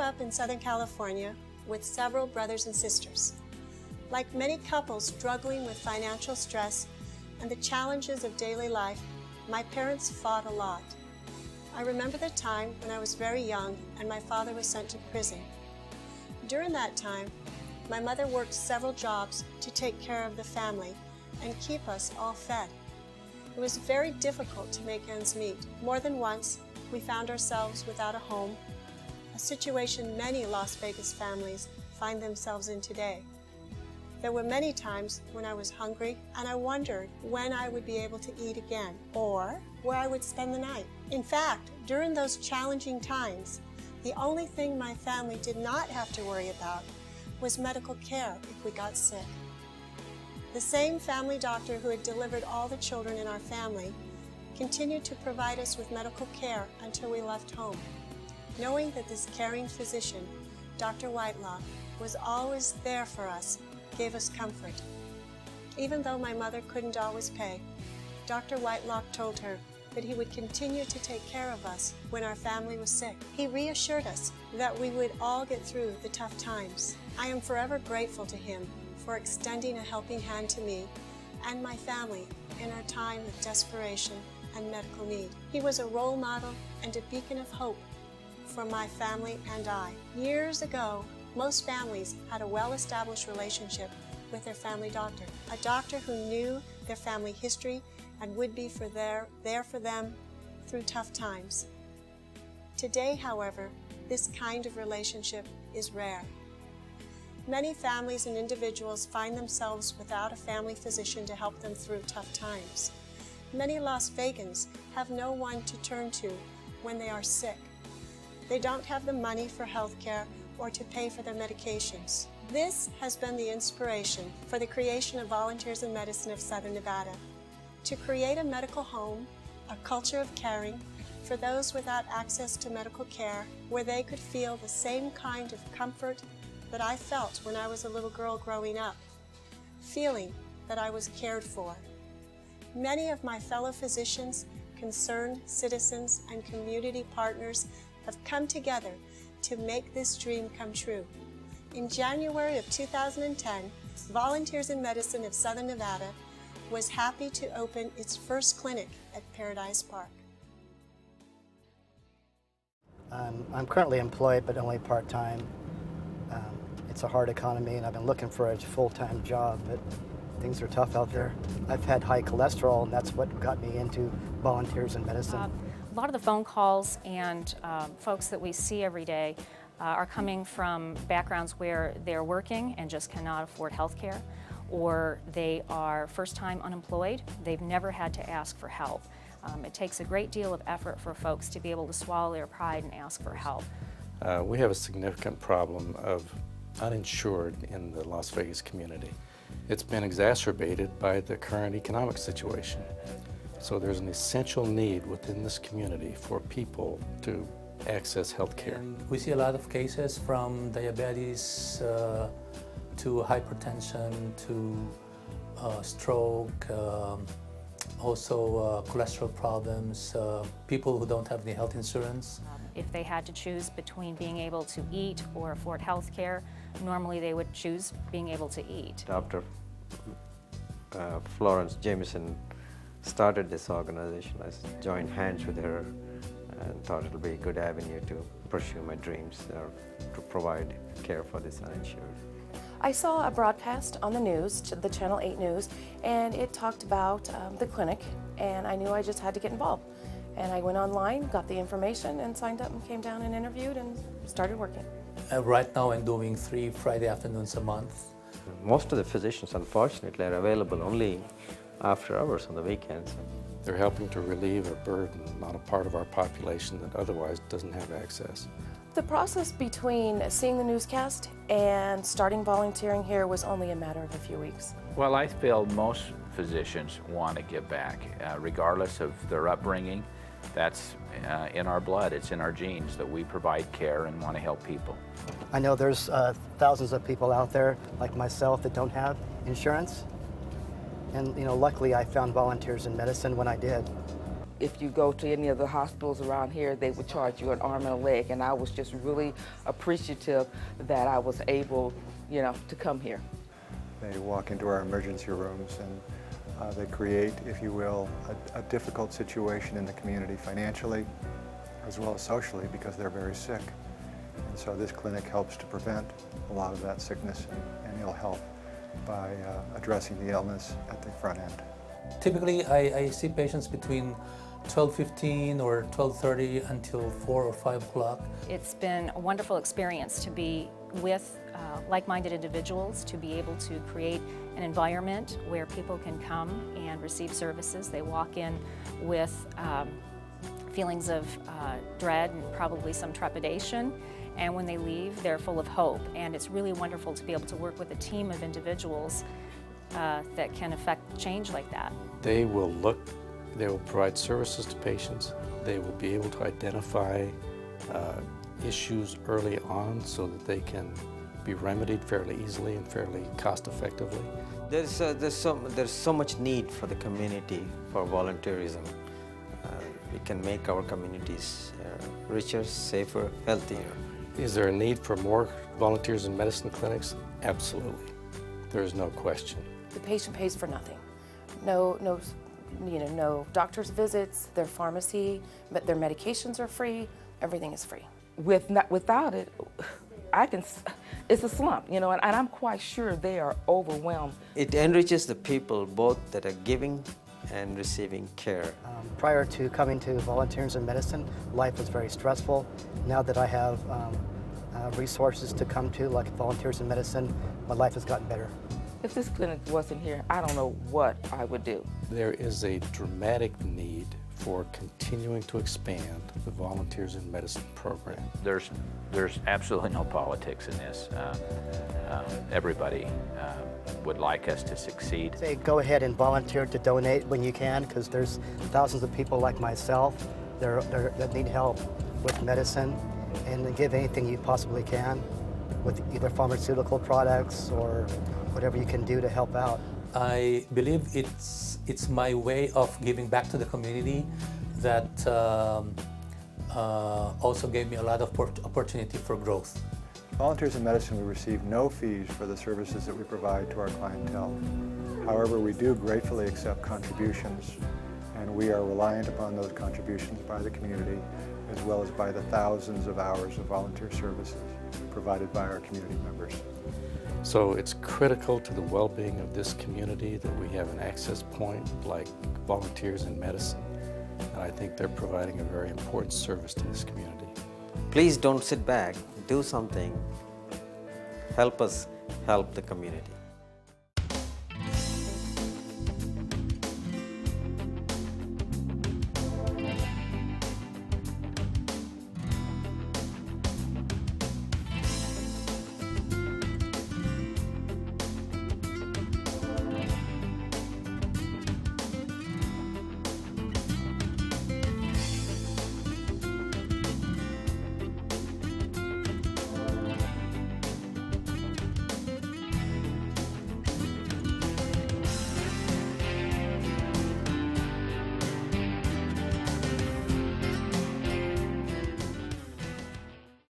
up in Southern California with several brothers and sisters. Like many couples struggling with financial stress and the challenges of daily life, my parents fought a lot. I remember the time when I was very young and my father was sent to prison. During that time, my mother worked several jobs to take care of the family and keep us all fed. It was very difficult to make ends meet. More than once, we found ourselves without a home, a situation many Las Vegas families find themselves in today. There were many times when I was hungry and I wondered when I would be able to eat again or where I would spend the night. In fact, during those challenging times, the only thing my family did not have to worry about was medical care if we got sick. The same family doctor who had delivered all the children in our family continued to provide us with medical care until we left home. Knowing that this caring physician, Dr. Whitelaw, was always there for us gave us comfort. Even though my mother couldn't always pay, Dr. Whitelaw told her that he would continue to take care of us when our family was sick. He reassured us that we would all get through the tough times. I am forever grateful to him for extending a helping hand to me and my family in our time of desperation and medical need. He was a role model and a beacon of hope for my family and I. Years ago, most families had a well-established relationship with their family doctor, a doctor who knew their family history and would be there for them through tough times. Today, however, this kind of relationship is rare. Many families and individuals find themselves without a family physician to help them through tough times. Many Las Vegans have no one to turn to when they are sick. They don't have the money for health care or to pay for their medications. This has been the inspiration for the creation of Volunteers in Medicine of Southern Nevada, to create a medical home, a culture of caring for those without access to medical care, where they could feel the same kind of comfort that I felt when I was a little girl growing up, feeling that I was cared for. Many of my fellow physicians, concerned citizens, and community partners have come together to make this dream come true. In January of 2010, Volunteers in Medicine of Southern Nevada was happy to open its first clinic at Paradise Park. I'm currently employed, but only part-time. It's a hard economy, and I've been looking for a full-time job, but things are tough out there. I've had high cholesterol, and that's what got me into Volunteers in Medicine. A lot of the phone calls and folks that we see every day are coming from backgrounds where they're working and just cannot afford health care, or they are first-time unemployed. They've never had to ask for help. It takes a great deal of effort for folks to be able to swallow their pride and ask for help. We have a significant problem of uninsured in the Las Vegas community. It's been exacerbated by the current economic situation. So there's an essential need within this community for people to access health care. We see a lot of cases from diabetes to hypertension to stroke, also cholesterol problems, people who don't have any health insurance. If they had to choose between being able to eat or afford health care, normally they would choose being able to eat. Dr. Florence Jameson started this organization. I joined hands with her and thought it would be a good avenue to pursue my dreams to provide care for this uninsured. I saw a broadcast on the news, the Channel 8 News, and it talked about the clinic, and I knew I just had to get involved. And I went online, got the information, and signed up and came down and interviewed and started working. Right now I'm doing 3 Friday afternoons a month. Most of the physicians, unfortunately, are available only after hours on the weekends. They're helping to relieve a burden on a part of our population that otherwise doesn't have access. The process between seeing the newscast and starting volunteering here was only a matter of a few weeks. Well, I feel most physicians want to give back, regardless of their upbringing. That's in our blood, it's in our genes that we provide care and want to help people. I know there's thousands of people out there like myself that don't have insurance. And luckily I found Volunteers in Medicine when I did. if you go to any of the hospitals around here, they would charge you an arm and a leg, and I was just really appreciative that I was able, you know, to come here. They walk into our emergency rooms and they create, if you will, a difficult situation in the community financially as well as socially because they're very sick. And so this clinic helps to prevent a lot of that sickness and ill health by addressing the illness at the front end. Typically, I see patients between 12:15 or 12:30 until 4 or 5 o'clock. It's been a wonderful experience to be with like-minded individuals, to be able to create an environment where people can come and receive services. They walk in with feelings of dread and probably some trepidation, and when they leave, they're full of hope. And it's really wonderful to be able to work with a team of individuals that can affect change like that. They will provide services to patients. They will be able to identify issues early on so that they can be remedied fairly easily and fairly cost effectively. There's so much need for the community for volunteerism. We can make our communities richer, safer, healthier. Is there a need for more volunteers in medicine clinics? Absolutely. There is no question. The patient pays for nothing. No doctor's visits, their pharmacy, but their medications are free, everything is free. Without it, it's a slump, you know, and I'm quite sure they are overwhelmed. It enriches the people both that are giving and receiving care. Prior to coming to Volunteers in Medicine, life was very stressful. Now that I have resources to come to, like Volunteers in Medicine, my life has gotten better. If this clinic wasn't here, I don't know what I would do. There is a dramatic need for continuing to expand the Volunteers in Medicine program. There's absolutely no politics in this. Everybody would like us to succeed. Say go ahead and volunteer to donate when you can, because there's thousands of people like myself that need help with medicine, and give anything you possibly can with either pharmaceutical products or whatever you can do to help out. I believe it's my way of giving back to the community that also gave me a lot of opportunity for growth. Volunteers in Medicine, we receive no fees for the services that we provide to our clientele. However, we do gratefully accept contributions, and we are reliant upon those contributions by the community, as well as by the thousands of hours of volunteer services provided by our community members. So it's critical to the well-being of this community that we have an access point like Volunteers in Medicine, and I think they're providing a very important service to this community. Please don't sit back, do something, help us help the community.